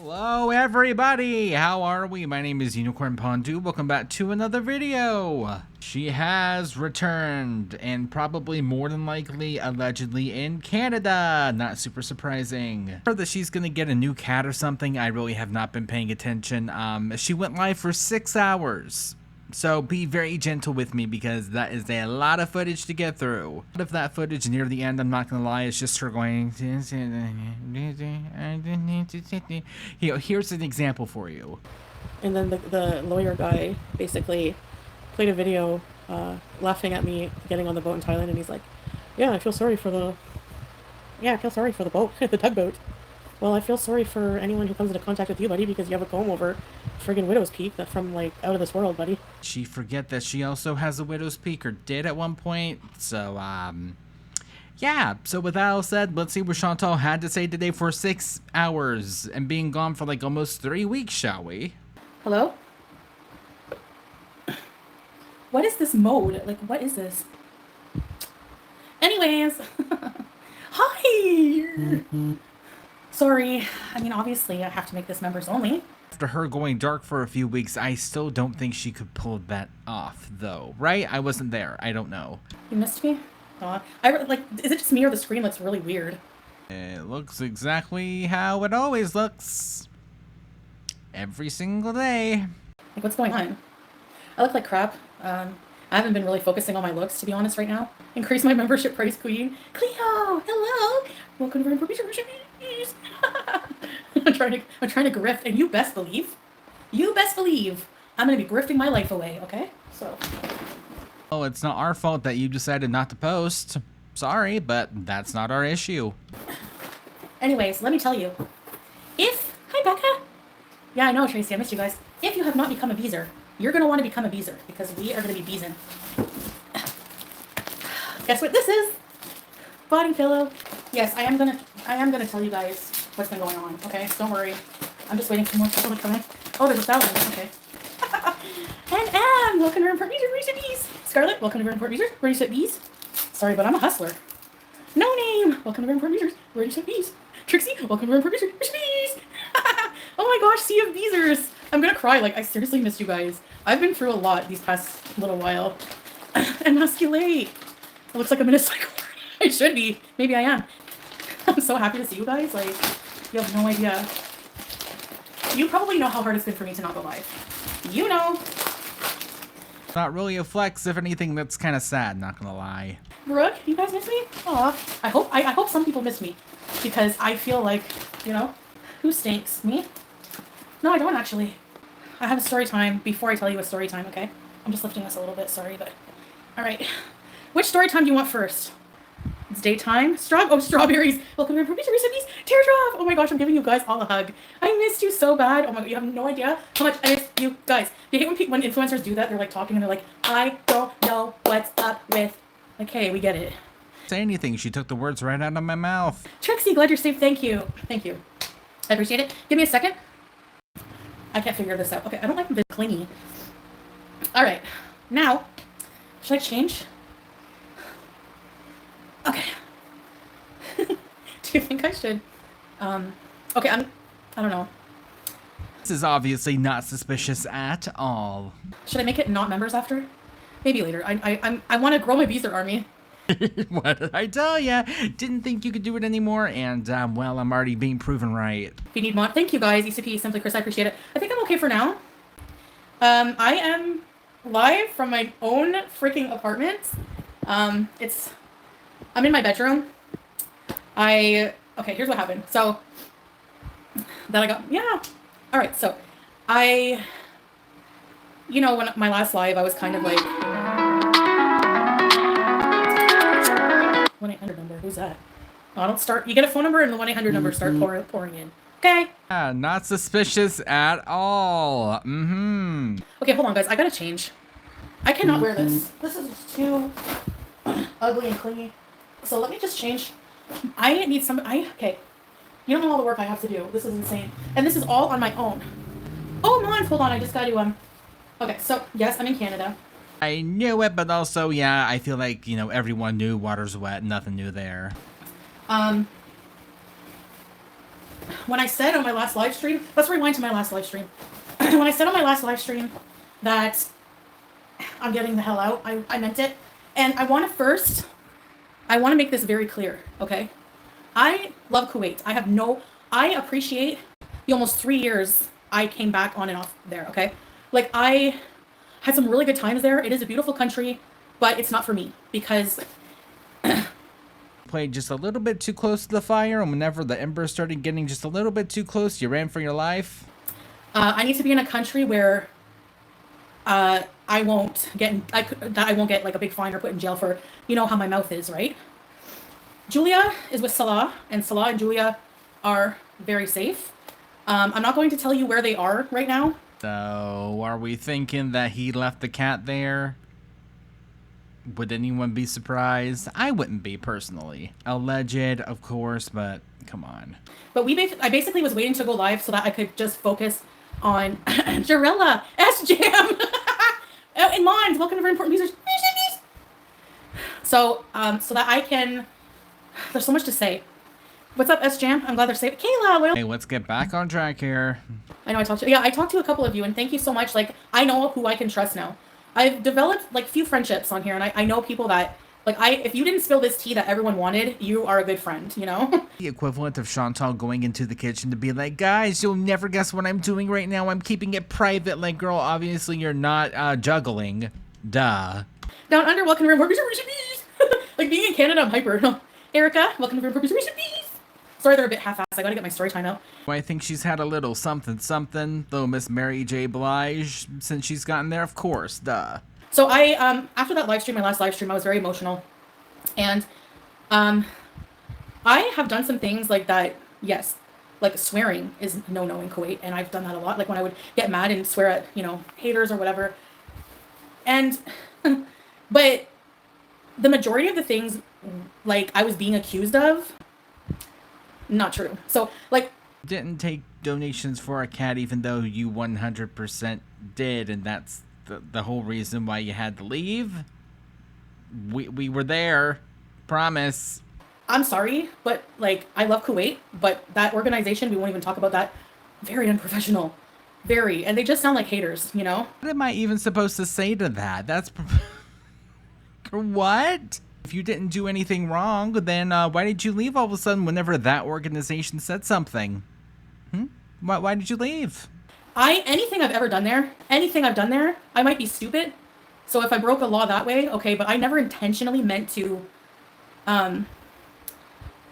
Hello everybody, how are we? My name is Unicorn Pondu. Welcome back to another video. She has returned, and probably more than likely, allegedly in Canada. Not super surprising. I heard that she's gonna get a new cat or something. I really have not been paying attention. She went live for 6 hours. So be very gentle with me because that is a lot of footage to get through. A lot of that footage near the end, I'm not gonna lie, is just her going. Here's an example for you. And then the lawyer guy basically played a video laughing at me getting on the boat in Thailand, and he's like, "Yeah, I feel sorry for the boat, the tugboat. Well, I feel sorry for anyone who comes into contact with you, buddy, because you have a comb over friggin' widow's peak that from like out of this world, buddy." She forget that she also has a widow's peak, or did at one point. So yeah, so with that all said, let's see what Chantal had to say today for 6 hours and being gone for like almost 3 weeks, shall we? Hello? What is this mode? Like, what is this? Anyways. Hi! Sorry. I mean, obviously, I have to make this members only. After her going dark for a few weeks, I still don't think she could pull that off, though. Right? I wasn't there. I don't know. You missed me? Is it just me or the screen looks really weird? It looks exactly how it always looks. Every single day. Like, what's going on? I look like crap. I haven't been really focusing on my looks, to be honest, right now. Increase my membership price, Queen. Cleo, hello. Welcome to Membership. I'm trying to grift, and you best believe, I'm gonna be grifting my life away. Okay, so. Oh, it's not our fault that you decided not to post. Sorry, but that's not our issue. Anyways, let me tell you. Hi Becca. Yeah, I know, Tracy, I missed you guys. If you have not become a beezer, you're gonna want to become a beezer because we are gonna be beezing. Guess what this is? Body pillow. Yes, I am gonna tell you guys what's been going on. Okay, don't worry. I'm just waiting for more people to come in. Oh, there's 1,000. Okay. And Anne, welcome to Report Bees. Scarlett, welcome to Report Bees. Sorry, but I'm a hustler. No name, welcome to Report Bees. Trixie, welcome to Report Bees. Oh my gosh, sea of beezers. I'm gonna cry. Like, I seriously missed you guys. I've been through a lot these past little while. Emasculate. It looks like I'm in a cycle. I should be. Maybe I am. I'm so happy to see you guys. Like, you have no idea. You probably know how hard it's been for me to not go live. You know. Not really a flex. If anything, that's kind of sad, not gonna lie. Brooke, you guys miss me? Aw. I hope some people miss me. Because I feel like, you know, who stinks? Me? No, I don't actually. I have a story time before I tell you a story time, okay? I'm just lifting this a little bit, sorry, but... Alright. Which story time do you want first? It's daytime. Strawberries. Welcome to Bees. Teardrop. Oh my gosh, I'm giving you guys all a hug. I missed you so bad. Oh my god, you have no idea how much I miss you guys. You hate when influencers do that. They're like talking and they're like, I don't know what's up with. Like, hey, we get it. Say anything. She took the words right out of my mouth. Trixie, glad you're safe. Thank you. Thank you. I appreciate it. Give me a second. I can't figure this out. Okay, I don't like this clingy. Alright. Now, should I change? Okay. Do you think I should? Okay, I don't know. This is obviously not suspicious at all. Should I make it not members after? Maybe later. I want to grow my beezer army. What did I tell ya? Didn't think you could do it anymore, and well, I'm already being proven right. If you need more, thank you guys. ECP, Simply Chris, I appreciate it. I think I'm okay for now. I am live from my own freaking apartment. I'm in my bedroom. Okay, here's what happened. So, Alright, so, you know, when my last live, I was kind of like... 1-800 number, who's that? Oh, don't start, you get a phone number and the 1-800 number start pouring in. Okay? Yeah, not suspicious at all. Okay, hold on guys, I gotta change. I cannot wear this. This is too ugly and clingy. So let me just change. I need some, okay. You don't know all the work I have to do. This is insane. And this is all on my own. Oh, month, hold on, I just got to, okay, so, yes, I'm in Canada. I knew it, but also, yeah, I feel like, you know, everyone knew water's wet, nothing new there. when I said on my last live stream, let's rewind to my last live stream. When I said on my last live stream that I'm getting the hell out, I meant it. And I want to make this very clear, okay? I love Kuwait. I appreciate the almost 3 years I came back on and off there, okay? Like, I had some really good times there. It is a beautiful country, but it's not for me because... Played just a little bit too close to the fire, and whenever the embers started getting just a little bit too close, you ran for your life. I need to be in a country where I won't get like a big fine or put in jail for, you know how my mouth is, right? Julia is with Salah, and Salah and Julia are very safe. I'm not going to tell you where they are right now. So, are we thinking that he left the cat there? Would anyone be surprised? I wouldn't be, personally. Alleged, of course, but come on. But I basically was waiting to go live so that I could just focus on Jarella, S-Jam, and Mons. Welcome to Very Important Music. So that I can... There's so much to say. What's up, S-Jam? I'm glad they're safe. Kayla, hey, let's get back on track here. I know I talked to a couple of you, and thank you so much. Like, I know who I can trust now. I've developed like few friendships on here, and I know people that like if you didn't spill this tea that everyone wanted, you are a good friend, you know? The equivalent of Chantal going into the kitchen to be like, guys, you'll never guess what I'm doing right now. I'm keeping it private. Like, girl, obviously you're not juggling. Duh. Down under, welcome to Room Like being in Canada, I'm hyper. Erica, welcome to Room Sorry, they're a bit half-assed. I gotta get my story time out. I think she's had a little something, though Miss Mary J. Blige, since she's gotten there, of course, duh. So I, after that live stream, my last live stream, I was very emotional. And, I have done some things like that, yes, like swearing is no-no in Kuwait, and I've done that a lot, like when I would get mad and swear at, you know, haters or whatever. And, but the majority of the things, like, I was being accused of, not true. So, like... Didn't take donations for a cat, even though you 100% did, and that's the whole reason why you had to leave. We were there. Promise. I'm sorry, but, like, I love Kuwait, but that organization, we won't even talk about that. Very unprofessional. Very. And they just sound like haters, you know? What am I even supposed to say to that? That's... What? If you didn't do anything wrong, then why did you leave all of a sudden whenever that organization said something? Why did you leave? Anything I've ever done there, I might be stupid. So if I broke a law that way, okay, but I never intentionally meant to,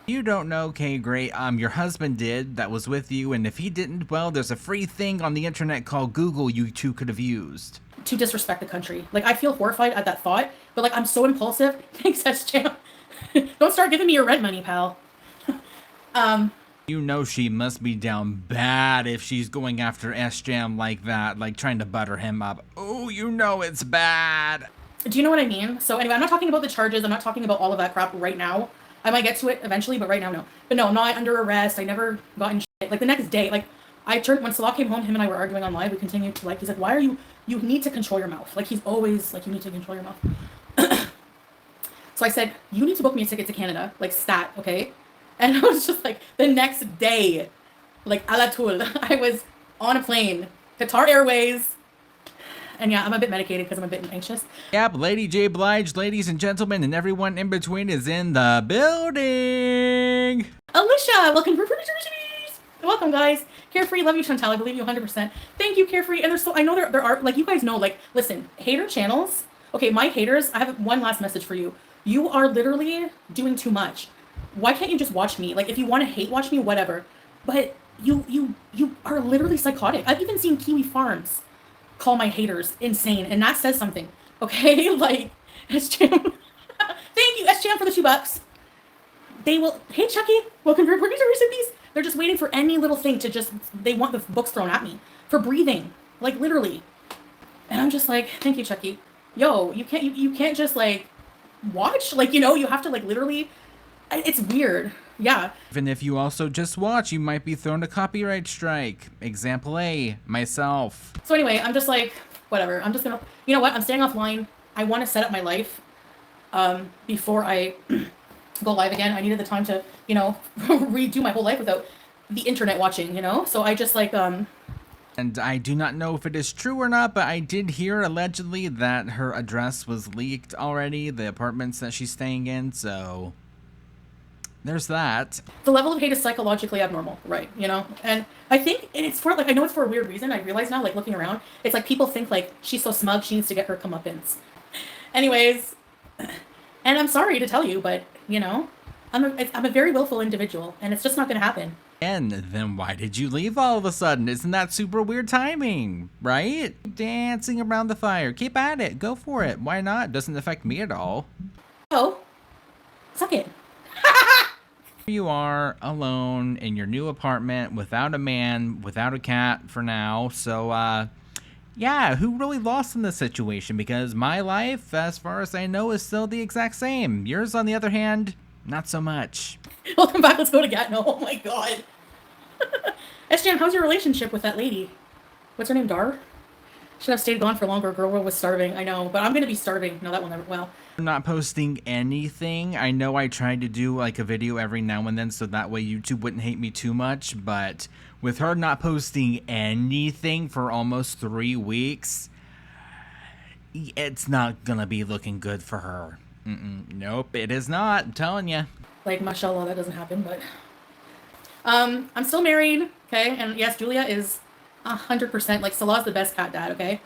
You don't know, okay, great. Your husband did, that was with you, and if he didn't, well, there's a free thing on the internet called Google you two could have used. To disrespect the country. Like, I feel horrified at that thought, but, like, I'm so impulsive. Thanks, S-Jam. Don't start giving me your rent money, pal. You know she must be down bad if she's going after S-Jam like that, like trying to butter him up. Oh, you know it's bad. Do you know what I mean? So, anyway, I'm not talking about the charges. I'm not talking about all of that crap right now. I might get to it eventually, but right now, no. But no, I'm not under arrest. I never got in shit. Like, the next day, like, when Salah came home, him and I were arguing on live, we continued to, like, he's like, why are you need to control your mouth. Like, he's always, like, you need to control your mouth. So I said, you need to book me a ticket to Canada, like, stat, okay? And I was just like, the next day, like, a la tool, I was on a plane, Qatar Airways. And yeah, I'm a bit medicated because I'm a bit anxious. Yep, Lady J. Blige, ladies and gentlemen, and everyone in between is in the building. Alicia, welcome. Welcome, guys. Carefree, love you, Chantal. I believe you 100%. Thank you, Carefree. And I know there are, like, you guys know, like, listen, hater channels. Okay, my haters, I have one last message for you. You are literally doing too much. Why can't you just watch me? Like, if you want to hate watch me, whatever. But you are literally psychotic. I've even seen Kiwi Farms call my haters insane, and that says something. Okay, like, S-Jam. Thank you, S-Jam, for the $2. They will. Hey, Chucky, welcome to Report Recipes. They're just waiting for any little thing to just. They want the books thrown at me for breathing, like, literally. And I'm just like, thank you, Chucky. Yo, you can't just, like, watch. Like, you know, you have to, like, literally. It's weird. Yeah. Even if you also just watch, you might be thrown a copyright strike. Example A, myself. So anyway, I'm just like, whatever. I'm just gonna, you know what? I'm staying offline. I want to set up my life before I go live again. I needed the time to, you know, redo my whole life without the internet watching, you know? So I just like, And I do not know if it is true or not, but I did hear allegedly that her address was leaked already, the apartments that she's staying in, so there's that. the level of hate is psychologically abnormal, right? You know? And I think it's for, like, I know it's for a weird reason. I realize now, like, looking around, it's like people think, like, she's so smug, she needs to get her comeuppance. Anyways, and I'm sorry to tell you, but, you know, I'm a very willful individual, and it's just not going to happen. And then why did you leave all of a sudden? Isn't that super weird timing, right? Dancing around the fire. Keep at it. Go for it. Why not? Doesn't affect me at all. Oh, suck it. Here you are alone in your new apartment without a man, without a cat for now. So, yeah, who really lost in this situation? Because my life, as far as I know, is still the exact same. Yours, on the other hand, not so much. Welcome back. Let's go to Gatineau. Oh my god. SJM, how's your relationship with that lady? What's her name? Dar? Should have stayed gone for longer. Girl was starving. I know, but I'm gonna be starving. No, that will never. Well, I'm not posting anything. I know I tried to do like a video every now and then so that way YouTube wouldn't hate me too much, but with her not posting anything for almost 3 weeks, it's not gonna be looking good for her. Nope, it is not. I'm telling you. like, mashallah, that doesn't happen. But I'm still married. Okay, and yes, Julia is 100%. Like, Salah's the best cat dad. Okay.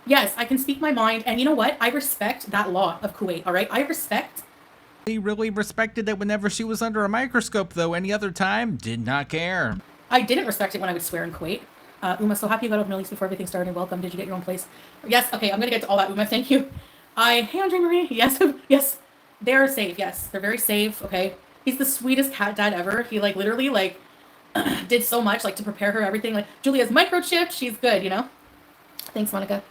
Yes, I can speak my mind, and you know what? I respect that law of Kuwait. All right, I respect. He really respected it whenever she was under a microscope, though. Any other time, did not care. I didn't respect it when I would swear in Kuwait. Uma, so happy you got out of Middle East before everything started. Welcome. Did you get your own place? Yes. Okay, I'm gonna get to all that, Uma. Thank you. Hey, Andre Marie. Yes, yes. They're safe. Yes, they're very safe. Okay. He's the sweetest cat dad ever. He like literally like did so much like to prepare her everything. Like Julia's microchipped. She's good. You know. Thanks, Monica.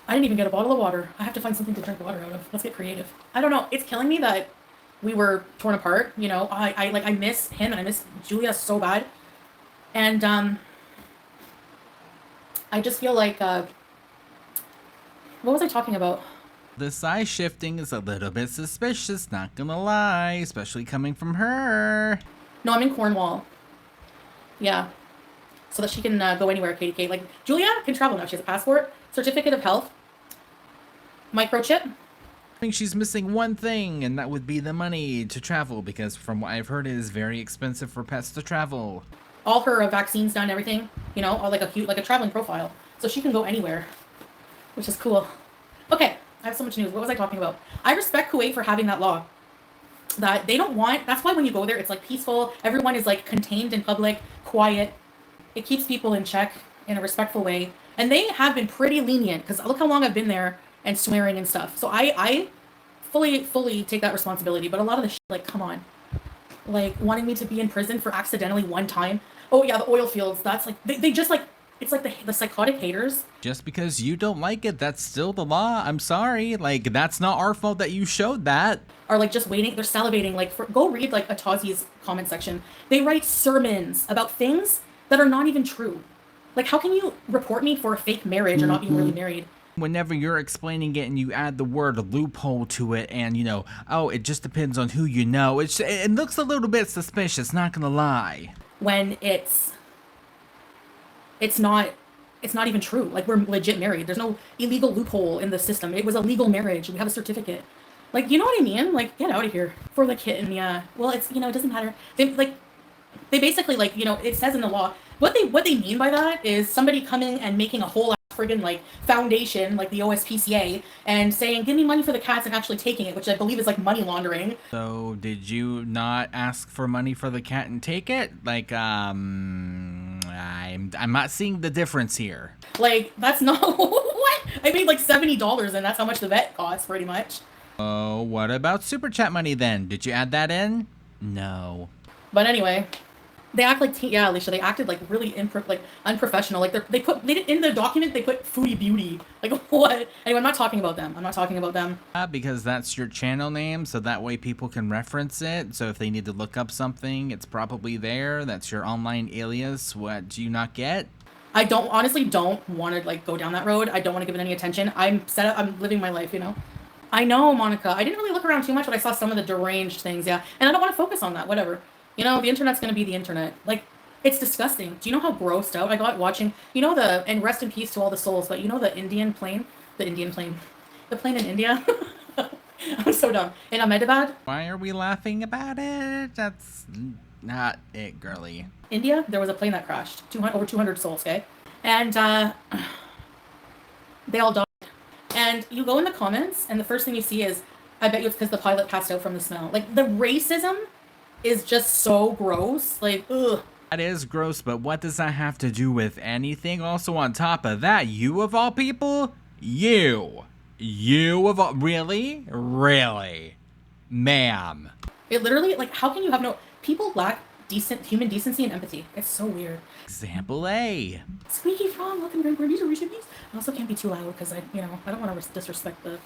I didn't even get a bottle of water. I have to find something to drink water out of. Let's get creative. I don't know. It's killing me that we were torn apart. You know, I miss him and I miss Julia so bad. And I just feel like what was I talking about? The size shifting is a little bit suspicious, not gonna lie, especially coming from her. No, I'm in Cornwall. Yeah. So that she can go anywhere, Katie K. Like, Julia can travel now. She has a passport, certificate of health, microchip. I think she's missing one thing, and that would be the money to travel, because from what I've heard, it is very expensive for pets to travel. All her vaccines done, everything. You know, all like a traveling profile. So she can go anywhere, which is cool. Okay, I have so much news. What was I talking about? I respect Kuwait for having that law. That they don't want, that's why when you go there, it's like peaceful. Everyone is like contained in public, quiet. It keeps people in check in a respectful way. And they have been pretty lenient because look how long I've been there and swearing and stuff. So I fully take that responsibility. But a lot of the shit, like, come on. Like, wanting me to be in prison for accidentally one time. Oh, yeah, the oil fields. That's like, they just like, it's like the psychotic haters. Just because you don't like it, that's still the law. I'm sorry. Like, that's not our fault that you showed that. Are like just waiting. They're salivating. Like, go read like Atazi's comment section. They write sermons about things that are not even true. Like, how can you report me for a fake marriage or not being really married? Whenever you're explaining it and you add the word loophole to it and, you know, oh, it just depends on who you know, it looks a little bit suspicious, not gonna lie. When it's not even true. Like, we're legit married. There's no illegal loophole in the system. It was a legal marriage. We have a certificate. Like, you know what I mean? Like, get out of here. For the kitten, yeah. Well, it's, you know, it doesn't matter. They basically, like, you know, it says in the law, what they mean by that is somebody coming and making a whole friggin' like foundation, like the OSPCA, and saying, give me money for the cats, and actually taking it, which I believe is like money laundering. So did you not ask for money for the cat and take it? Like, I'm not seeing the difference here. Like, that's not what I paid like $70, and that's how much the vet costs, pretty much. Oh, what about super chat money then? Did you add that in? No. But anyway, they act like yeah, Alicia. They acted like really unprofessional. Like they did in the document they put foodie beauty. Like, what? Anyway, I'm not talking about them. Because that's your channel name, so that way people can reference it. So if they need to look up something, it's probably there. That's your online alias. What do you not get? I honestly don't want to like go down that road. I don't want to give it any attention. I'm living my life, you know. I know, Monica. I didn't really look around too much, but I saw some of the deranged things, yeah. And I don't want to focus on that. Whatever. You know, the internet's going to be the internet. Like, It's disgusting. Do you know how grossed out I got watching, and rest in peace to all the souls, but you know the Indian plane? The Indian plane. The plane in India? I'm so dumb. In Ahmedabad, Why are we laughing about it? That's not it, girly. India, there was a plane that crashed. Over 200 souls, okay? And they all died. And you go in the comments, and the first thing you see is, I bet you it's because the pilot passed out from the smell. Like, the racism is just so gross. Like, ugh. That is gross, but what does that have to do with anything? Also, on top of that, you of all people? You of all... Really? Really? Ma'am. It literally, like, how can you have no... People lack decent human decency and empathy. It's so weird. Example A. Squeaky frog, welcome to Grand Recipes. I also can't be too loud because I don't want to disrespect the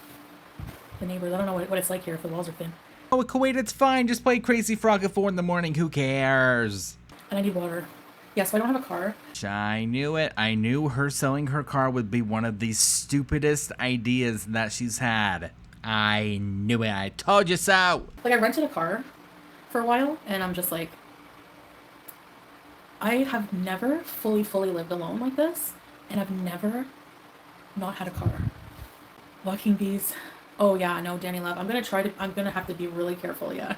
neighbors. I don't know what it's like here if the walls are thin. Oh, Kuwait, it's fine. Just play Crazy Frog at 4 in the morning. Who cares? And I need water. Yeah, so I don't have a car. I knew it. I knew her selling her car would be one of the stupidest ideas that she's had. I knew it. I told you so. Like, I rented a car for a while, and I'm just like, I have never fully lived alone like this, and I've never not had a car. Walking bees. Oh yeah, no, Danny Love. I'm gonna have to be really careful, yeah.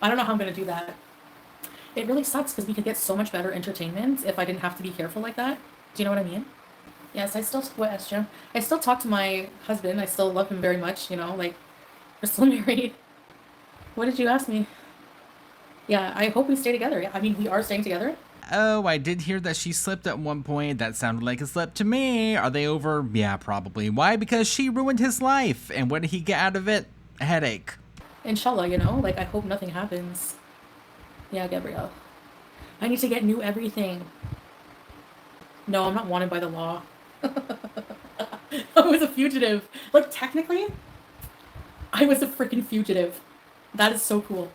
I don't know how I'm gonna do that. It really sucks because we could get so much better entertainment if I didn't have to be careful like that. Do you know what I mean? Yes, I still talk to my husband. I still love him very much, like, we're still married. What did you ask me? Yeah, I hope we stay together. I mean, we are staying together. Oh, I did hear that she slipped at one point. That sounded like a slip to me. Are they over? Yeah, probably. Why? Because she ruined his life. And what did he get out of it? A headache. Inshallah, like, I hope nothing happens. Yeah, Gabrielle. I need to get new everything. No, I'm not wanted by the law. I was a fugitive. Like, technically, I was a freaking fugitive. That is so cool.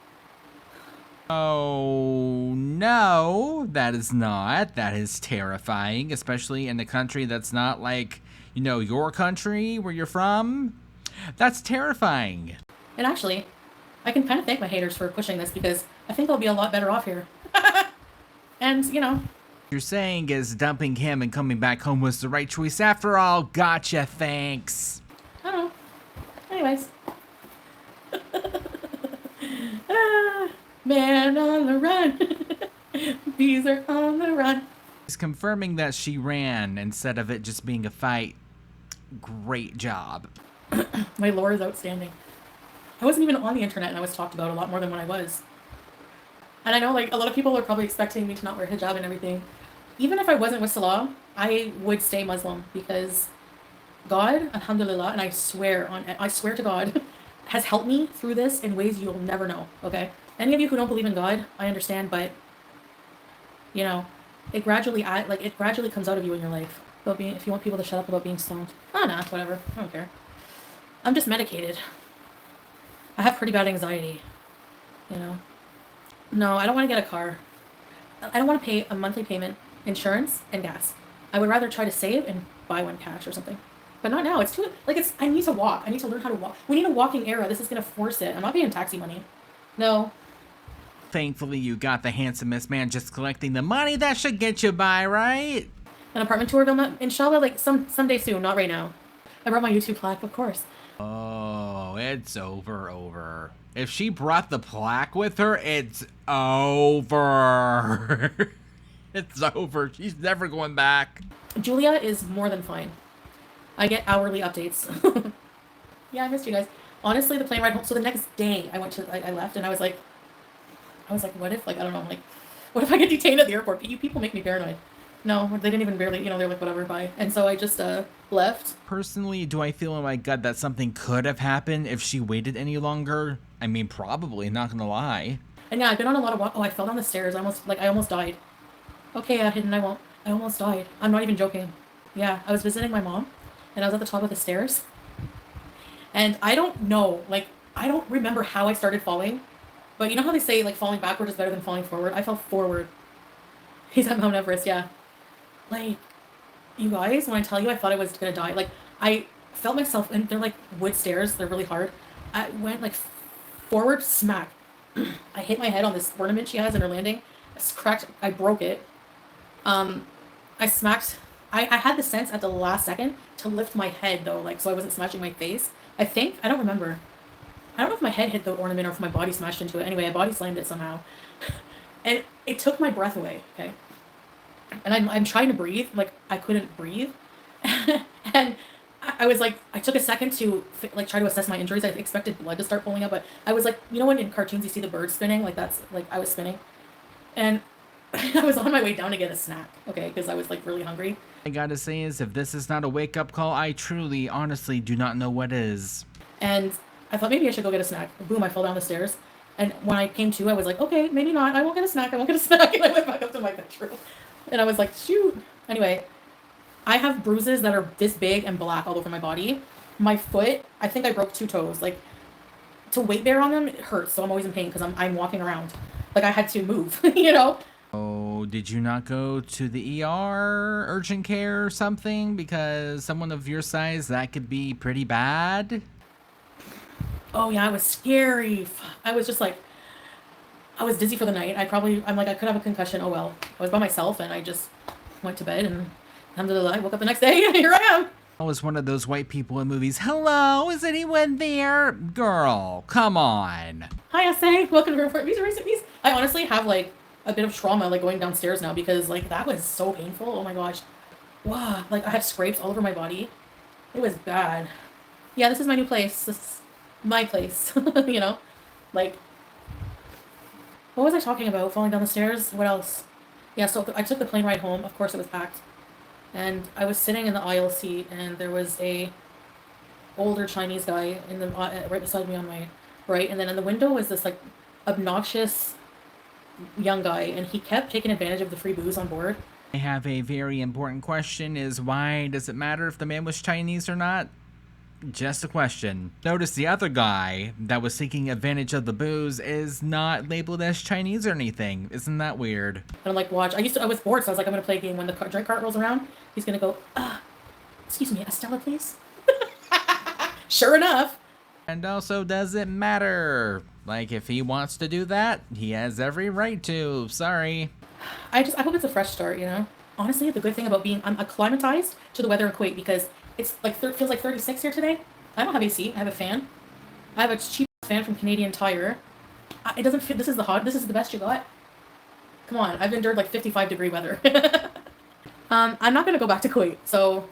Oh, no, that is not. That is terrifying, especially in a country that's not like, your country where you're from. That's terrifying. And actually, I can kind of thank my haters for pushing this because I think I'll be a lot better off here. And, What you're saying is dumping him and coming back home was the right choice after all. Gotcha, thanks. I don't know. Anyways. Man on the run. Bees are on the run. He's confirming that she ran instead of it just being a fight. Great job. My lore is outstanding. I wasn't even on the internet and I was talked about a lot more than when I was. And I know, like, a lot of people are probably expecting me to not wear hijab and everything. Even if I wasn't with Salah, I would stay Muslim because God, alhamdulillah, and I swear to God, has helped me through this in ways you'll never know, okay? Any of you who don't believe in God, I understand, but, it gradually comes out of you in your life. If you want people to shut up about being stoned. Nah, whatever. I don't care. I'm just medicated. I have pretty bad anxiety, No, I don't want to get a car. I don't want to pay a monthly payment, insurance, and gas. I would rather try to save and buy one cash or something. But not now. It's too, I need to walk. I need to learn how to walk. We need a walking era. This is going to force it. I'm not paying taxi money. No. Thankfully, you got the handsomest man just collecting the money. That should get you by, right? An apartment tour, Vilma? Inshallah, someday soon. Not right now. I brought my YouTube plaque, of course. Oh, it's over. If she brought the plaque with her, it's over. It's over. She's never going back. Julia is more than fine. I get hourly updates. Yeah, I missed you guys. Honestly, the plane ride home. So the next day, I left, and I was like, what if, I don't know, what if I get detained at the airport? You people make me paranoid. No, they didn't even barely, they're like, whatever, bye. And so I just left. Personally, do I feel in my gut that something could have happened if she waited any longer? I mean, probably, not gonna lie. And yeah, I've been on a lot of walk. Oh, I fell down the stairs. I almost died. Okay, Hidden, I won't. I almost died. I'm not even joking. Yeah, I was visiting my mom, and I was at the top of the stairs. And I don't know, I don't remember how I started falling. But you know how they say, falling backward is better than falling forward? I fell forward. He's at Mount Everest, yeah. You guys, when I tell you I thought I was gonna die, I felt myself, and they're wood stairs, they're really hard. I went forward, smack. I hit my head on this ornament she has in her landing, I broke it. I smacked. I had the sense at the last second to lift my head though, like so I wasn't smashing my face. I think I don't remember. I don't know if my head hit the ornament or if my body smashed into it. Anyway, I body slammed it somehow, and it took my breath away. Okay, and I'm trying to breathe, like I couldn't breathe, and I was like, I took a second to like try to assess my injuries. I expected blood to start pulling up, but I was like, you know when in cartoons you see the bird spinning, like that's like I was spinning, and I was on my way down to get a snack, okay, because I was like really hungry. I gotta say is if this is not a wake-up call, I truly, honestly do not know what is. And I thought maybe I should go get a snack. Boom, I fell down the stairs. And when I came to, I was like, okay, maybe not. I won't get a snack. I won't get a snack. And I went back up to my bedroom. And I was like, shoot. Anyway, I have bruises that are this big and black all over my body. My foot, I think I broke 2 toes. Like, to weight bear on them, it hurts. So I'm always in pain because I'm walking around. Like, I had to move, you know? Oh, did you not go to the ER, urgent care or something? Because someone of your size, that could be pretty bad. Oh, yeah, it was scary. I was just like, I was dizzy for the night. I'm like, I could have a concussion. Oh, well. I was by myself and I just went to bed and alhamdulillah, I woke up the next day and here I am. I was one of those white people in movies. Hello, is anyone there? Girl, come on. Hi, SA. Welcome to Report Visa Recipes. I honestly have like a bit of trauma like going downstairs now because like that was so painful. Oh my gosh. Wow. Like I have scrapes all over my body. It was bad. Yeah, this is my new place. This is my place. You know? Like, what was I talking about? Falling down the stairs? What else? Yeah, so I took the plane ride home. Of course it was packed. And I was sitting in the aisle seat and there was a older Chinese guy in the right beside me on my right. And then in the window was this like obnoxious young guy and he kept taking advantage of the free booze on board. I have a very important question is why does it matter if the man was Chinese or not? Just a question. Notice the other guy that was taking advantage of the booze is not labeled as Chinese or anything. Isn't that weird? And I'm like, watch. I was bored, so I was like, I'm gonna play a game. When the drink cart rolls around, he's gonna go, excuse me, a Stella, please. Sure enough. And also, does it matter? Like, if he wants to do that, he has every right to. Sorry. I hope it's a fresh start, you know? Honestly, the good thing about I'm acclimatized to the weather in Kuwait because it's like, feels like 36 here today. I don't have AC. I have a fan. I have a cheap fan from Canadian Tire. It doesn't fit. This is the best you got. Come on. I've endured like 55-degree weather. I'm not going to go back to Kuwait, so.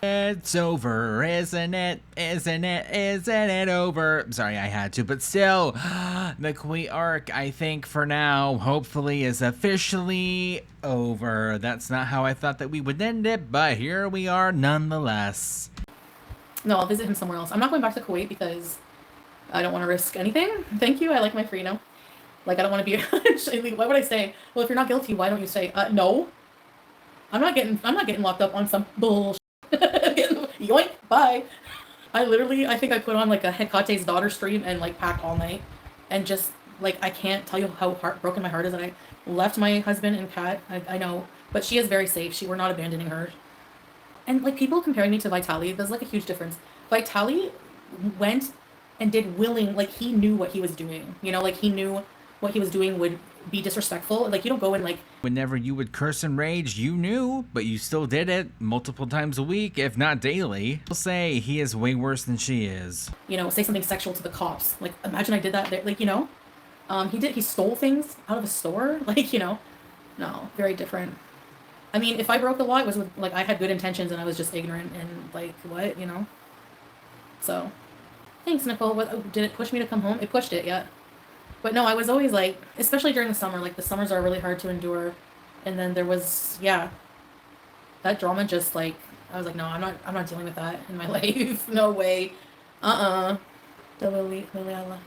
It's over, isn't it? Isn't it over? Sorry, I had to, but still, the Kuwait arc, I think for now, hopefully is officially over. That's not how I thought that we would end it, but here we are nonetheless. No, I'll visit him somewhere else. I'm not going back to Kuwait because I don't want to risk anything. Thank you. I like my freedom. Like, I don't want to be. Why would I say? Well, if you're not guilty, why don't you say? No. I'm not getting locked up on some bullshit. Yoink, bye. I think I put on like a Hekate's daughter stream and like packed all night and just like I can't tell you how heartbroken my heart is that I left my husband and cat. I know, but she is very safe. We're not abandoning her. And like people comparing me to Vitali, there's like a huge difference. Vitali went and did willing, like he knew what he was doing. You know, like he knew what he was doing would be disrespectful. Like you don't go and like whenever you would curse and rage, you knew, but you still did it multiple times a week, if not daily. I'll say he is way worse than she is. You know, say something sexual to the cops. Like imagine I did that there. Like, you know, he stole things out of a store. Like, you know, no, very different. I mean, if I broke the law, it was with, like I had good intentions and I was just ignorant and like what, you know. So, thanks, Nicole. Did it push me to come home? It pushed it, yeah. But no, I was always like, especially during the summer, like the summers are really hard to endure. And then there was, yeah, that drama just like, I was like, no, I'm not dealing with that in my life. No way. The Lily.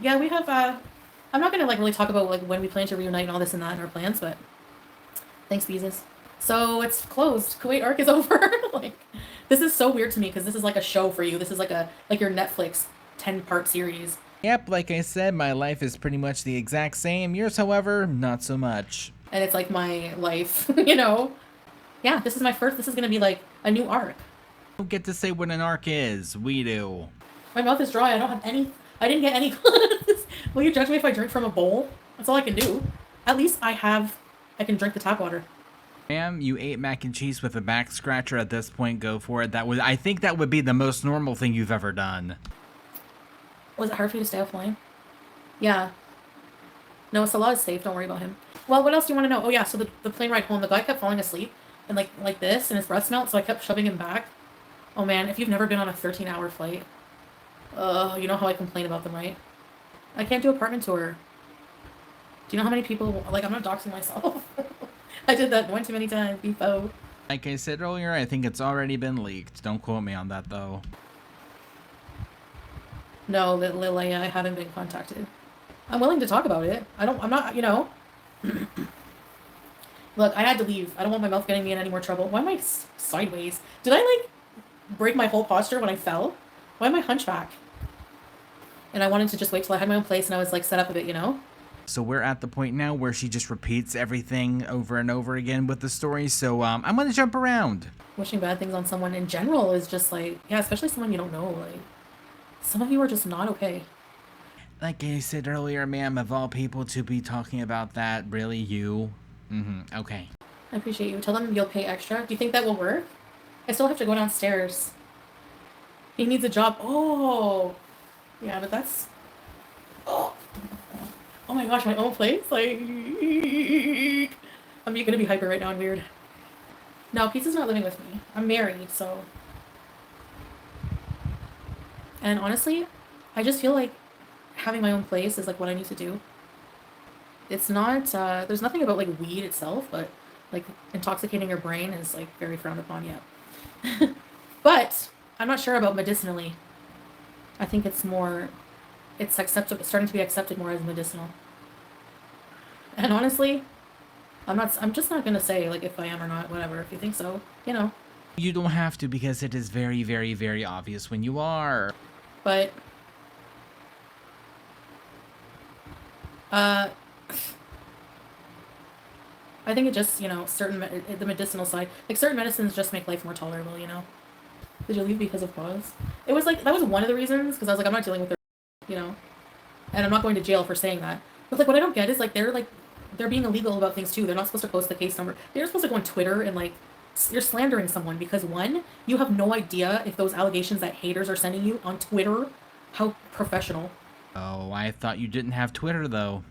Yeah, we have, I'm not going to like really talk about like when we plan to reunite and all this and that in our plans, but thanks, Beezus. So it's closed. Kuwait arc is over. Like, this is so weird to me because this is like a show for you. This is like your Netflix 10-part series. Yep, like I said, my life is pretty much the exact same. Yours, however, not so much. And it's like my life, you know? Yeah, this is going to be like a new arc. I don't get to say what an arc is. We do. My mouth is dry. I didn't get any. Will you judge me if I drink from a bowl? That's all I can do. At least I have I can drink the tap water. Ma'am, you ate mac and cheese with a back scratcher. At this point, go for it. I think that would be the most normal thing you've ever done. Was it hard for you to stay offline? Yeah. No, SALAH is safe. Don't worry about him. Well, what else do you want to know? Oh yeah, so the plane ride home, the guy kept falling asleep and like this, and his breath smelled, so I kept shoving him back. Oh man, if you've never been on a 13-hour flight, you know how I complain about them, right? I can't do apartment tour. Do you know how many people, like, I'm not doxing myself. I did that one too many times before. Like I said earlier, I think it's already been leaked. Don't quote me on that, though. No, Lily, I haven't been contacted. I'm willing to talk about it. I'm not, you know. Look, I had to leave. I don't want my mouth getting me in any more trouble. Why am I sideways? Did I, like, break my whole posture when I fell? Why am I hunchback? And I wanted to just wait till I had my own place and I was, like, set up a bit, you know? So we're at the point now where she just repeats everything over and over again with the story. So I'm going to jump around. Wishing bad things on someone in general is just, like, yeah, especially someone you don't know, like, some of you are just not okay. Like I said earlier, ma'am, of all people to be talking about that, really, you? Okay. I appreciate you. Tell them you'll pay extra. Do you think that will work? I still have to go downstairs. He needs a job. Oh! Yeah, but that's... Oh my gosh, my own place? Like... I'm gonna be hyper right now and weird. No, Pizza's not living with me. I'm married, so... And honestly, I just feel like having my own place is like what I need to do. It's not, there's nothing about like weed itself, but like intoxicating your brain is like very frowned upon yet. But I'm not sure about medicinally. I think it's more, it's starting to be accepted more as medicinal. And honestly, I'm just not gonna say like if I am or not, whatever. If you think so, you know. You don't have to, because it is very, very, very obvious when you are. But I think it just, you know, the medicinal side, like certain medicines just make life more tolerable, you know. Did you leave because of cause? It was like, that was one of the reasons, because I was like, I'm not dealing with their, you know, and I'm not going to jail for saying that. But like, what I don't get is like, they're being illegal about things too. They're not supposed to post the case number. They're supposed to go on Twitter and like, you're slandering someone because one, you have no idea if those allegations that haters are sending you on Twitter, how professional. Oh, I thought you didn't have Twitter, though.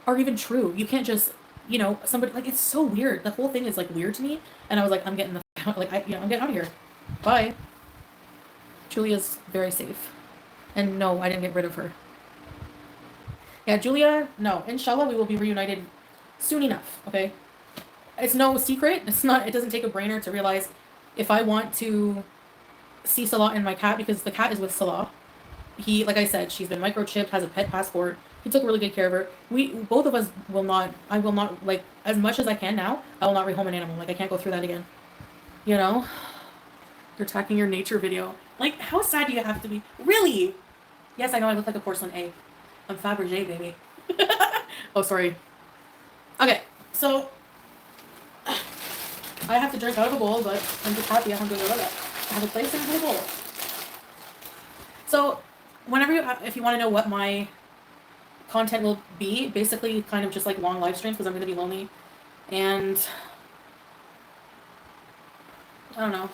Are even true. You can't just, you know, somebody, like, it's so weird. The whole thing is, like, weird to me. And I was like, I'm getting I'm getting out of here. Bye. Julia's very safe. And no, I didn't get rid of her. Yeah, Julia, no. Inshallah, we will be reunited soon enough, okay? It's no secret. It doesn't take a brainer to realize if I want to see Salah and my cat, because the cat is with Salah. He, like I said, she's been microchipped, has a pet passport. He took really good care of her. Both of us will not, I will not, like, as much as I can now, I will not rehome an animal. Like, I can't go through that again. You know? You're attacking your nature video. Like, how sad do you have to be? Really? Yes, I know I look like a porcelain egg. I'm Fabergé, baby. Oh, sorry. Okay, so... I have to drink out of a bowl, but I'm just happy, alhamdulillah, that I have a place and I have a bowl. So, if you want to know what my content will be, basically kind of just like long live streams, because I'm going to be lonely, and I don't know.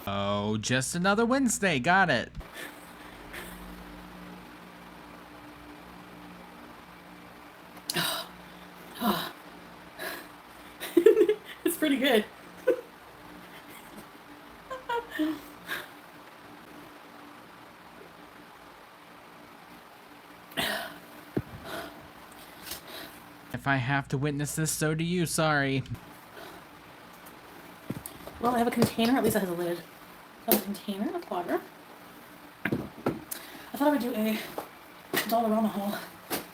Oh, just another Wednesday. Got it. It's pretty good. If I have to witness this, so do you. Sorry. Well, I have a container. At least it has a lid. I have a container of water. I thought I would do a Dollarama haul.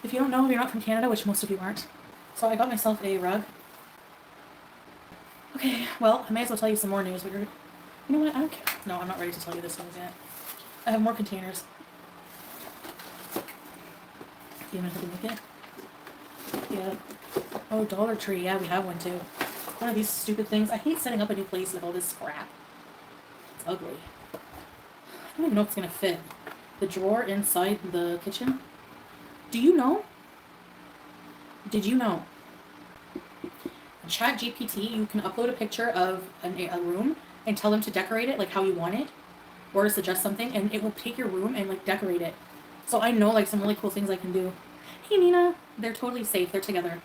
If you don't know, if you're not from Canada, which most of you aren't. So I got myself a rug. Okay, well, I may as well tell you some more news, but you know what? I don't care. No, I'm not ready to tell you this news yet. I have more containers. Do you know how to make it? Yeah. Oh, Dollar Tree. Yeah, we have one too. One of these stupid things. I hate setting up a new place with all this crap. It's ugly. I don't even know if it's gonna fit. The drawer inside the kitchen. Do you know? Did you know Chat GPT, you can upload a picture of a room and tell them to decorate it like how you want it, or suggest something, and it will take your room and like decorate it. So I know like some really cool things I can do. Hey Nina, they're totally safe. They're together.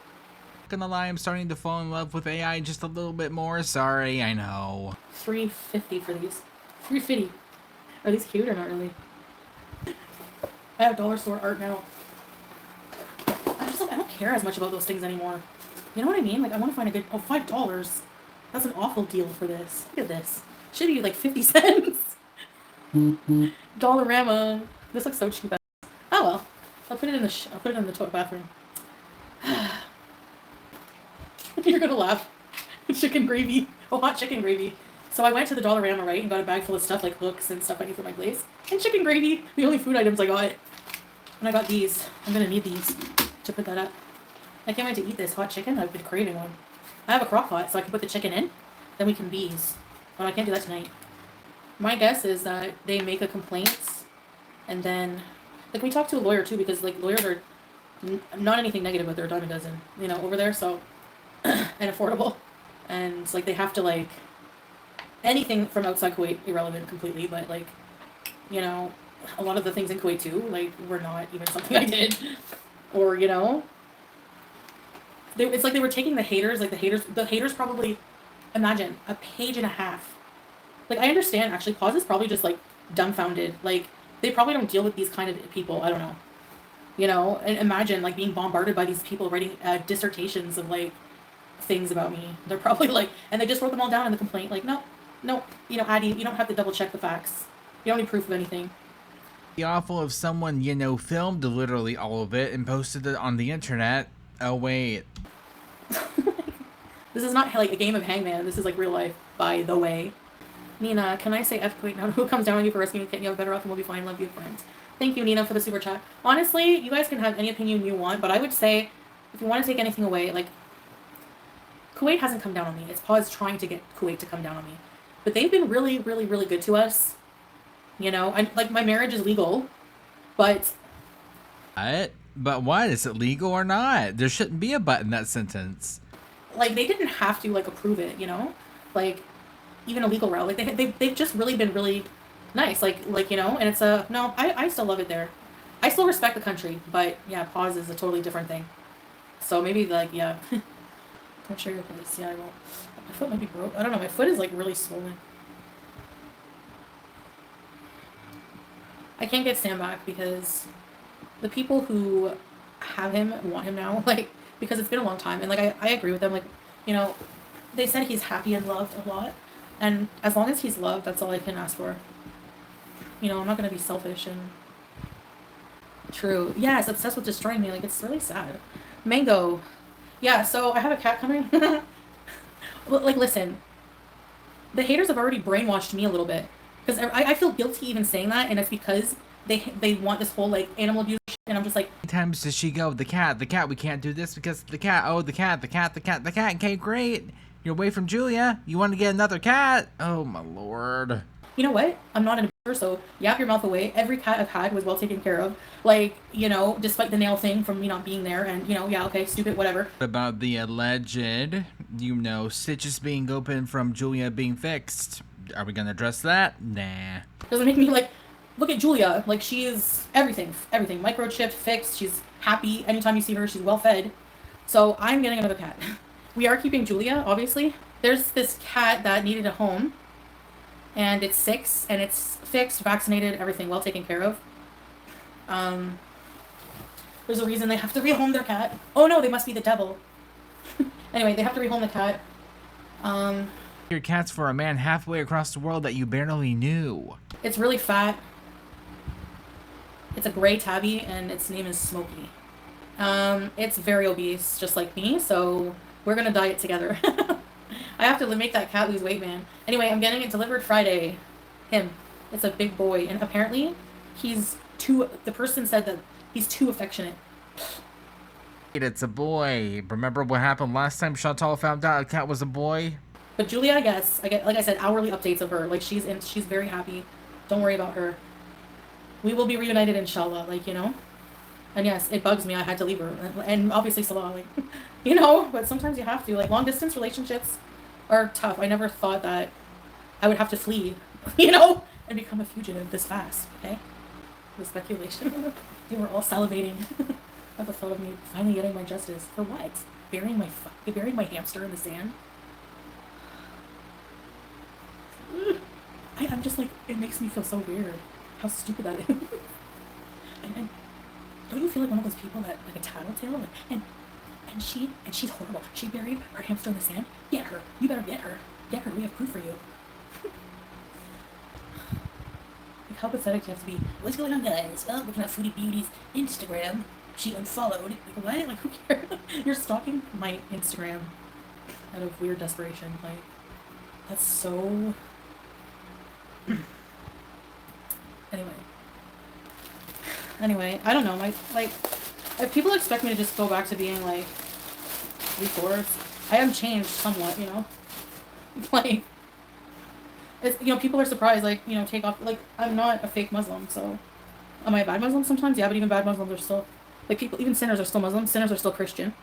Gonna lie, I'm starting to fall in love with AI just a little bit more. Sorry, I know. $3.50 for these. $3.50. Are these cute or not really? I have dollar store art now. I'm just like, I don't care as much about those things anymore. You know what I mean? Like, I want to find a good... Oh, $5. That's an awful deal for this. Look at this. Should be like 50 cents. Dollarama. This looks so cheap. Oh well. I'll put it in the bathroom. You're gonna laugh. Chicken gravy. Oh, hot chicken gravy. So I went to the Dollarama, right, and got a bag full of stuff like hooks and stuff I need for my glaze. And chicken gravy. The only food items I got. And I got these. I'm gonna need these to put that up. I can't wait to eat this hot chicken. I've been craving one. I have a crock pot, so I can put the chicken in. Then we can bees. But I can't do that tonight. My guess is that they make a complaint, and then... Like, we talked to a lawyer, too, because, like, lawyers are not anything negative, but they're a dime a dozen, you know, over there, so... and affordable. And, like, they have to, like... Anything from outside Kuwait, irrelevant completely, but, like, you know, a lot of the things in Kuwait, too, like, were not even something I did. Or, you know... It's like they were taking the haters, like, the haters probably... Imagine, a page and a half. Like, I understand, actually, Pause is probably just, like, dumbfounded. Like, they probably don't deal with these kind of people. I don't know. You know? And imagine, like, being bombarded by these people writing dissertations of, like, things about me. They're probably, like... And they just wrote them all down in the complaint. Like, no, you know, Addie, you don't have to double-check the facts. You don't need proof of anything. It'd be awful if someone, you know, filmed literally all of it and posted it on the internet. Oh, wait. This is not, like, a game of Hangman. This is, like, real life, by the way. Nina, can I say F Kuwait now? Who comes down on you for rescuing a kitten? You have better off and we'll be fine. Love you, friends. Thank you, Nina, for the super chat. Honestly, you guys can have any opinion you want, but I would say, if you want to take anything away, like, Kuwait hasn't come down on me. It's Pause trying to get Kuwait to come down on me. But they've been really, really, really good to us. You know, like, my marriage is legal, but... What? But what? Is it legal or not? There shouldn't be a but in that sentence. Like, they didn't have to, like, approve it, you know? Like, even a legal route. Like, they've just really been really nice. Like, you know? And it's a... No, I still love it there. I still respect the country. But, yeah, Pause is a totally different thing. So, maybe, like, yeah. Don't share your place. Yeah, I won't. My foot might be broke. I don't know. My foot is, like, really swollen. I can't get Sam back because the people who have him want him now. Like... Because it's been a long time, and, like, I agree with them, like, you know, they said he's happy and loved a lot, and as long as he's loved, that's all I can ask for. You know, I'm not gonna be selfish and... True. Yeah, it's obsessed with destroying me, like, it's really sad. Mango. Yeah, so I have a cat coming. Like, listen. The haters have already brainwashed me a little bit, because I feel guilty even saying that, and it's because they want this whole, like, animal abuse. And I'm just like... How many times does she go? The cat, we can't do this because the cat. Oh, the cat. Okay, great. You're away from Julia. You want to get another cat? Oh, my lord. You know what? I'm not an abuser, so yap your mouth away. Every cat I've had was well taken care of. Like, you know, despite the nail thing from me not being there. And, you know, yeah, okay, stupid, whatever. About the alleged, you know, stitches being open from Julia being fixed. Are we going to address that? Nah. Doesn't make me, like... Look at Julia, like, she is everything, microchipped, fixed, she's happy, anytime you see her, she's well fed, so I'm getting another cat. We are keeping Julia, obviously. There's this cat that needed a home, and it's 6, and it's fixed, vaccinated, everything, well taken care of. There's a reason they have to rehome their cat. Oh no, they must be the devil. Anyway, they have to rehome the cat. Your cat's for a man halfway across the world that you barely knew. It's really fat. It's a gray tabby, and its name is Smokey. It's very obese, just like me, so we're gonna diet together. I have to make that cat lose weight, man. Anyway, I'm getting it delivered Friday. Him. It's a big boy, and apparently he's too... The person said that he's too affectionate. It's a boy. Remember what happened last time Chantal found out a cat was a boy? But Julia, I guess, like I said, hourly updates of her. Like, she's very happy. Don't worry about her. We will be reunited, inshallah, like, you know? And yes, it bugs me. I had to leave her, and obviously Salah, like, you know. But sometimes you have to. Like long distance relationships are tough. I never thought that I would have to flee, you know, and become a fugitive this fast. Okay, the speculation. They were all salivating at the thought of me finally getting my justice. For what? Burying my hamster in the sand. I'm just like, it makes me feel so weird how stupid that is. and don't you feel like one of those people that like a tattletale? Like, and she's horrible. She buried her hamster in the sand. Get her. You better get her. Get her. We have proof for you. Like how pathetic you have to be. What's going on, guys? Well, looking at Foodie Beauty's Instagram. She unfollowed. Like what? Like who cares? You're stalking my Instagram out of weird desperation. Like that's so. Anyway, I don't know. Like, if people expect me to just go back to being like before, I have changed somewhat, you know. Like, it's, you know, people are surprised. Like, you know, take off. Like, I'm not a fake Muslim, so am I a bad Muslim sometimes? Yeah, but even bad Muslims are still like people. Even sinners are still Muslims. Sinners are still Christian.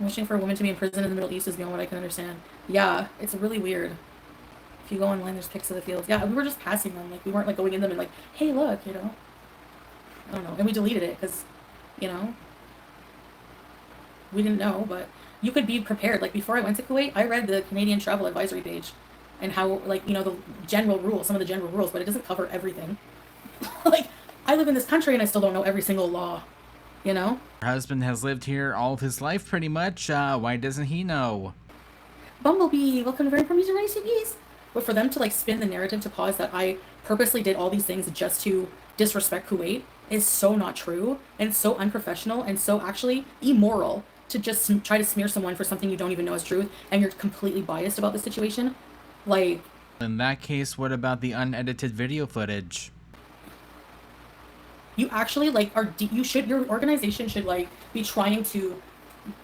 Wishing for a woman to be in prison in the Middle East is beyond what I can understand. Yeah, it's really weird. If you go online, there's pics of the fields. Yeah, we were just passing them. Like, we weren't like going in them and like, hey, look, you know. I don't know. And we deleted it because, you know, we didn't know, but you could be prepared. Like, before I went to Kuwait, I read the Canadian travel advisory page and how, like, you know, the general rules, some of the general rules, but it doesn't cover everything. Like, I live in this country and I still don't know every single law, you know? Her husband has lived here all of his life, pretty much. Why doesn't he know? Bumblebee, welcome to Very Permission Recipes. But for them to, like, spin the narrative to cause that I purposely did all these things just to disrespect Kuwait is so not true, and so unprofessional, and so actually immoral to just try to smear someone for something you don't even know is truth, and you're completely biased about the situation. Like, in that case, what about the unedited video footage? You actually, like, your organization should, like, be trying to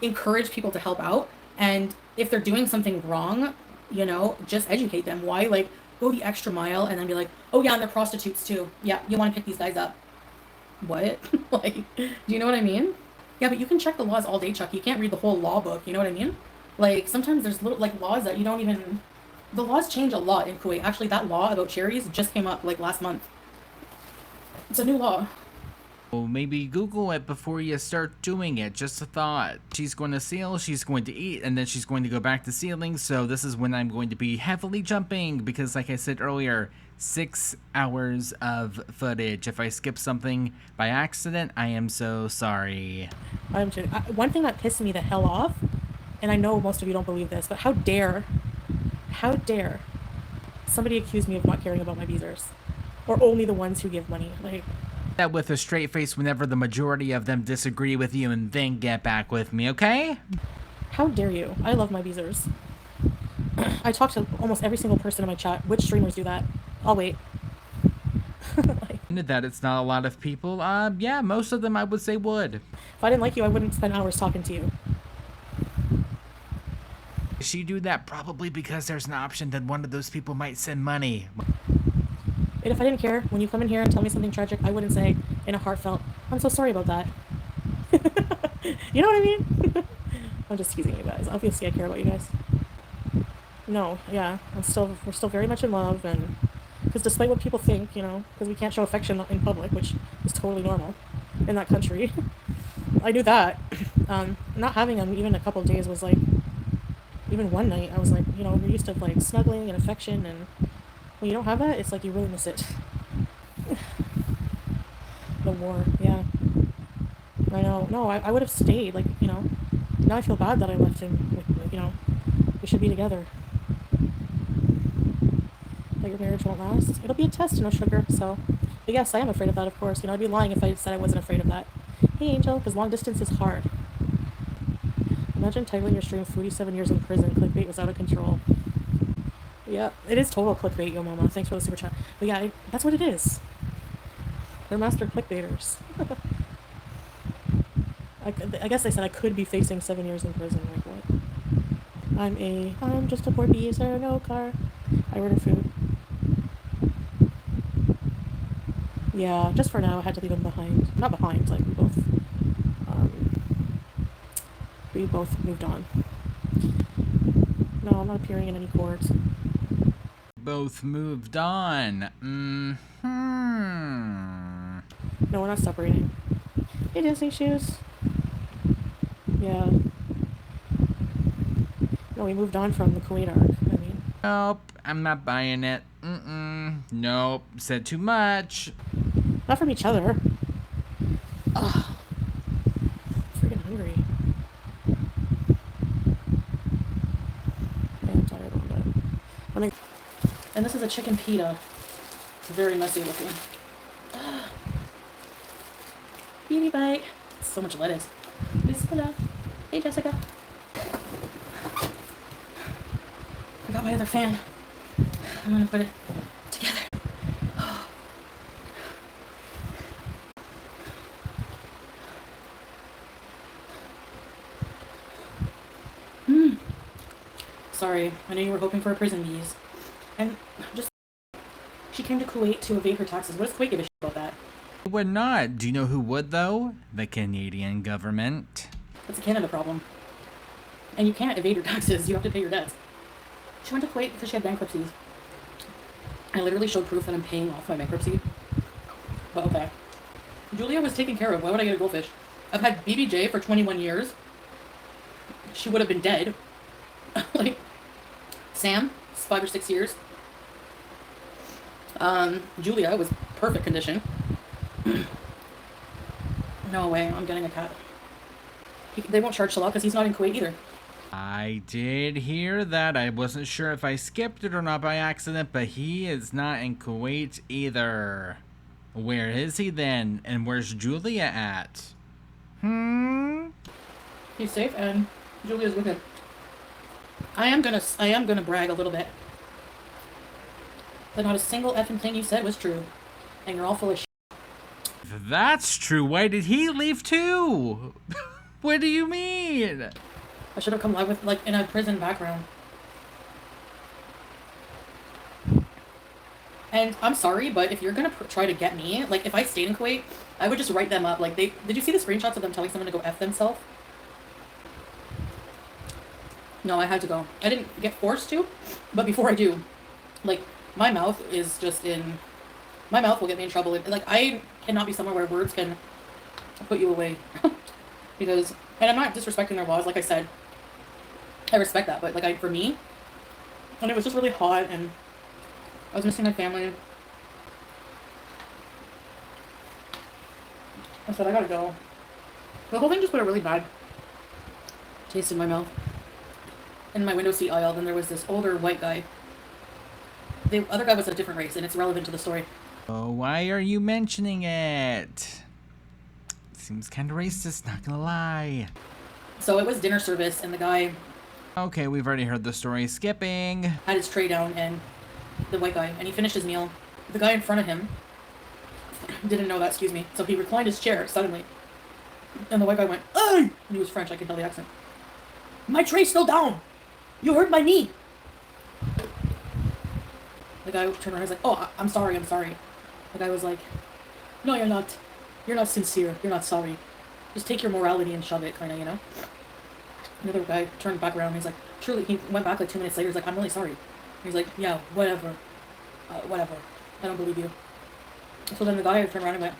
encourage people to help out, and if they're doing something wrong, you know, just educate them. Why, like, go the extra mile and then be like, oh yeah, and they're prostitutes too. Yeah, you want to pick these guys up. What? Like, do you know what I mean? Yeah, but you can check the laws all day, Chuck. You can't read the whole law book, you know what I mean? Like, sometimes there's little, like, laws that you don't even... The laws change a lot in Kuwait. Actually, that law about cherries just came up, like, last month. It's a new law. Well, maybe Google it before you start doing it. Just a thought. She's going to sail, she's going to eat, and then she's going to go back to sailing. So this is when I'm going to be heavily jumping because, like I said earlier, 6 hours of footage. If I skip something by accident, I am so sorry. I'm kidding. One thing that pissed me the hell off, and I know most of you don't believe this, but how dare somebody accuse me of not caring about my visors, or only the ones who give money? Like, that with a straight face whenever the majority of them disagree with you, and then get back with me, okay? How dare you? I love my visors. I talk to almost every single person in my chat. Which streamers do that? I'll wait. Like, that it's not a lot of people. Yeah, most of them I would say would. If I didn't like you, I wouldn't spend hours talking to you. Does she do that probably because there's an option that one of those people might send money? And if I didn't care, when you come in here and tell me something tragic, I wouldn't say in a heartfelt, I'm so sorry about that. You know what I mean? I'm just teasing you guys. Obviously I care about you guys. No, yeah, we're still very much in love, and because despite what people think, you know, because we can't show affection in public, which is totally normal in that country. I knew that. Not having them even a couple of days was like, even one night, I was like, you know, we're used to like snuggling and affection, and when you don't have that, it's like you really miss it. The war, yeah. I know. No, I would have stayed, like, you know. Now I feel bad that I left him, like, you know, we should be together. But your marriage won't last. It'll be a test, no sugar, so. But yes, I am afraid of that, of course. You know, I'd be lying if I said I wasn't afraid of that. Hey, Angel, because long distance is hard. Imagine titling your stream 47 years in prison. Clickbait was out of control. Yeah, it is total clickbait, yo mama. Thanks for the super chat. But yeah, that's what it is. They're master clickbaiters. I guess they said I could be facing 7 years in prison. Like, what? I'm just a poor geezer, no car. I ordered food. Yeah, just for now, I had to leave him behind. Not behind, like, we both We both moved on. No, I'm not appearing in any courts. Both moved on. No, we're not separating. Hey, Disney shoes. Yeah. No, we moved on from the Kuwait arc. I mean. Nope, I'm not buying it. Nope, said too much. Not from each other. Ugh. Freaking hungry. Yeah, I'm tired a little bit. And this is a chicken pita. It's very messy looking. Beauty bite. So much lettuce. Bismillah. Hey, Jessica. I got my other fan. I'm gonna put it together. Sorry, I know you were hoping for a prison bees. And just, she came to Kuwait to evade her taxes. What does Kuwait give a shit about that? It would not. Do you know who would, though? The Canadian government. That's a Canada problem. And you can't evade your taxes. You have to pay your debts. She went to Kuwait because she had bankruptcies. I literally showed proof that I'm paying off my bankruptcy. But okay. Julia was taken care of. Why would I get a goldfish? I've had BBJ for 21 years. She would have been dead. Like, Sam, 5 or 6 years. Julia was perfect condition. No way, I'm getting a cat. They won't charge SALAH because he's not in Kuwait either. I did hear that. I wasn't sure if I skipped it or not by accident, but he is not in Kuwait either. Where is he then? And where's Julia at? He's safe and Julia's with him. I am gonna brag a little bit. But not a single effing thing you said was true. And you're all full of shit. If that's true, why did he leave too? What do you mean? I should have come live with, like, in a prison background. And I'm sorry, but if you're gonna try to get me, like, if I stayed in Kuwait, I would just write them up. Like, did you see the screenshots of them telling someone to go F themselves? No, I had to go. I didn't get forced to, but before I do, like, my mouth is just in... My mouth will get me in trouble. Like, I cannot be somewhere where words can put you away. Because... And I'm not disrespecting their laws, like I said. I respect that, but, like, for me... And it was just really hot, and... I was missing my family. I said, I gotta go. The whole thing just put a really bad taste in my mouth. In my window seat aisle, then there was this older white guy. The other guy was a different race, and it's relevant to the story. Oh, why are you mentioning it? Seems kind of racist, not gonna lie. So it was dinner service, and the guy... Okay, we've already heard the story. Skipping. Had his tray down, and the white guy, and he finished his meal. The guy in front of him didn't know that, excuse me. So he reclined his chair suddenly. And the white guy went, "Hey!" And he was French, I could tell the accent. "My tray's still down! You hurt my knee!" The guy turned around and was like, "Oh, I'm sorry, I'm sorry." The guy was like, "No, you're not. You're not sincere. You're not sorry. Just take your morality and shove it, kind of, you know?" Another guy turned back around and he's like, truly, he went back like 2 minutes later, he's like, "I'm really sorry." And he's like, "Yeah, whatever. Whatever. I don't believe you." So then the guy turned around and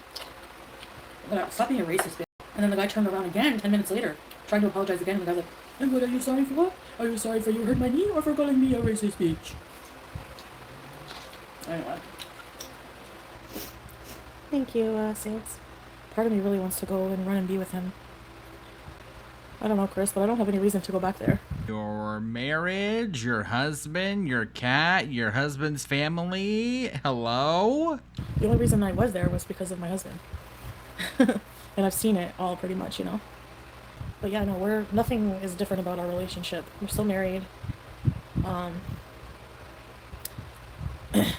went, "Stop being a racist, bitch." And then the guy turned around again 10 minutes later, trying to apologize again, and the guy's like, "And what are you sorry for? What? Are you sorry for you hurt my knee or for calling me a racist bitch?" Anyway. Thank you, Saints. Part of me really wants to go and run and be with him. I don't know, Chris, but I don't have any reason to go back there. Your marriage, your husband, your cat, your husband's family. Hello? The only reason I was there was because of my husband. And I've seen it all pretty much, you know. But yeah, no, nothing is different about our relationship. We're still married.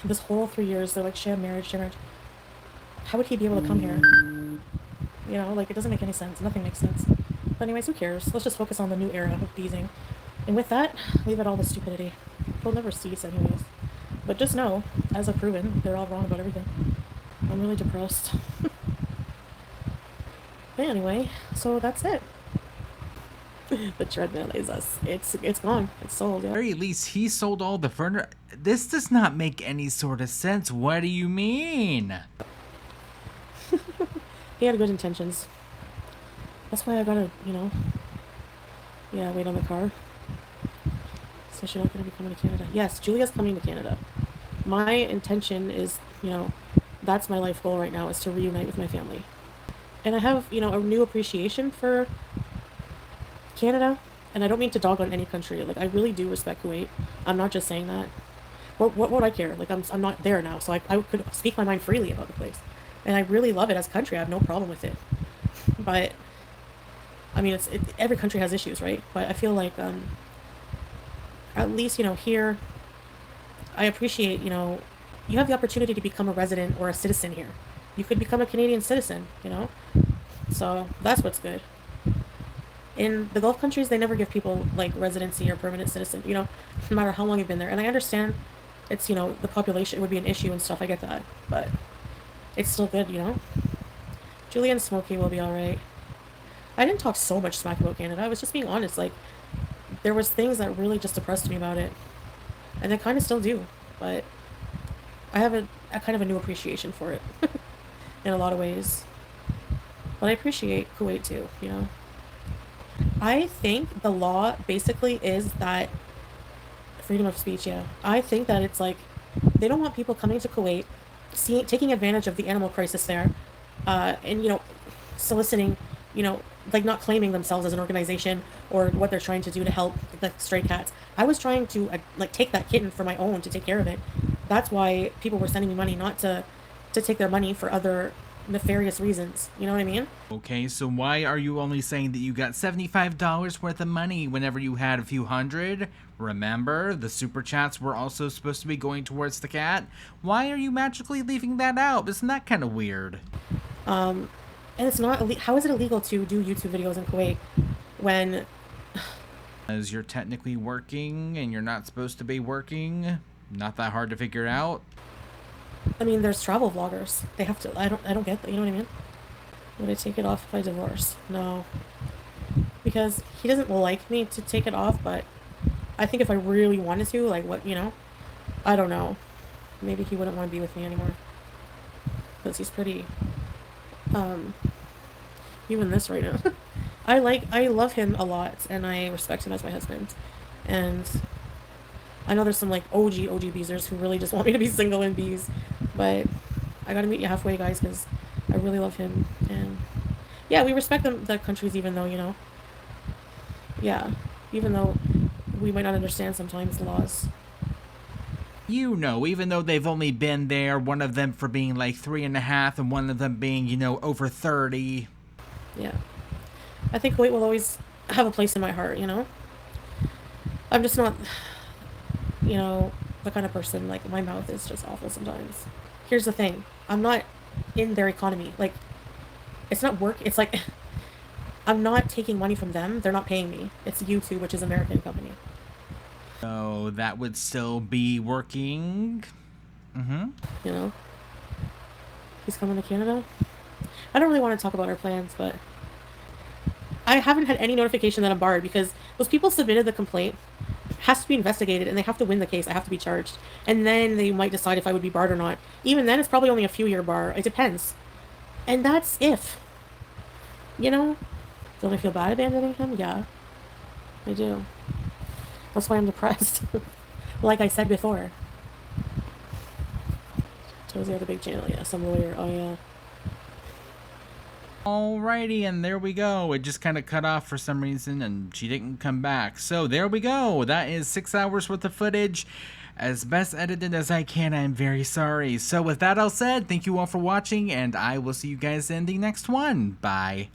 This whole 3 years, they're like, sham marriage, sham marriage. How would he be able to come here? You know, like, it doesn't make any sense. Nothing makes sense. But anyways, who cares? Let's just focus on the new era of beezing. And with that, leave out all the stupidity. We'll never cease anyways. But just know, as I've proven, they're all wrong about everything. I'm really depressed. But anyway, so that's it. The treadmill is us. It's gone. It's sold. Yeah. At very least, he sold all the furniture. This does not make any sort of sense. What do you mean? He had good intentions. That's why I gotta, yeah, wait on the car. So she's not gonna be coming to Canada. Yes, Julia's coming to Canada. My intention is, that's my life goal right now, is to reunite with my family. And I have, a new appreciation for Canada. And I don't mean to dog on any country. Like, I really do respect Kuwait. I'm not just saying that. What would I care? Like, I'm not there now, so I could speak my mind freely about the place. And I really love it as a country. I have no problem with it. But, I mean, every country has issues, right? But I feel like, at least, here, I appreciate, you have the opportunity to become a resident or a citizen here. You could become a Canadian citizen, So, that's what's good. In the Gulf countries, they never give people, like, residency or permanent citizen, no matter how long you've been there. And I understand it's, the population would be an issue and stuff. I get that. But it's still good, Julia and Smokey will be alright. I didn't talk so much smack about Canada. I was just being honest. Like, there was things that really just depressed me about it. And they kind of still do. But I have a kind of a new appreciation for it. In a lot of ways. But I appreciate Kuwait too, I think the law basically is that freedom of speech, yeah. I think that it's like they don't want people coming to Kuwait, taking advantage of the animal crisis there, and soliciting, like not claiming themselves as an organization or what they're trying to do to help the stray cats. I was trying to like take that kitten for my own to take care of it. That's why people were sending me money, not to take their money for other nefarious reasons. You know what I mean? Okay, so why are you only saying that you got $75 worth of money whenever you had a few hundred? Remember, the super chats were also supposed to be going towards the cat. Why are you magically leaving that out? Isn't that kind of weird? And it's not. How is it illegal to do YouTube videos in Kuwait when? As you're technically working and you're not supposed to be working. Not that hard to figure out. I mean, there's travel vloggers. They have to. I don't get that. You know what I mean? Would I take it off if I divorce? No, because he doesn't like me to take it off. But I think if I really wanted to, like, I don't know. Maybe he wouldn't want to be with me anymore because he's pretty. Even this right now. I love him a lot, and I respect him as my husband. And I know there's some like OG beezers who really just want me to be single and bees, but I gotta meet you halfway, guys, because I really love him. And yeah, we respect the countries, even though even though we might not understand sometimes the laws. Even though they've only been there, one of them for being like 3.5 and one of them being, over 30. Yeah. I think Kuwait will always have a place in my heart, I'm just not, the kind of person, like, my mouth is just awful sometimes. Here's the thing. I'm not in their economy. Like, it's not work. It's like, I'm not taking money from them. They're not paying me. It's YouTube, which is an American company. So that would still be working. He's coming to Canada. I don't really want to talk about our plans, but I haven't had any notification that I'm barred because those people submitted the complaint. It has to be investigated, and they have to win the case. I have to be charged. And then they might decide if I would be barred or not. Even then, it's probably only a few-year bar. It depends. And that's if. Don't I feel bad abandoning him? Yeah. I do. That's why I'm depressed. Like I said before. Towards the other big channel. Yeah, some lawyer. Oh, yeah. Alrighty, and there we go. It just kind of cut off for some reason, and she didn't come back. So there we go. That is 6 hours worth of footage. As best edited as I can, I'm very sorry. So with that all said, thank you all for watching, and I will see you guys in the next one. Bye.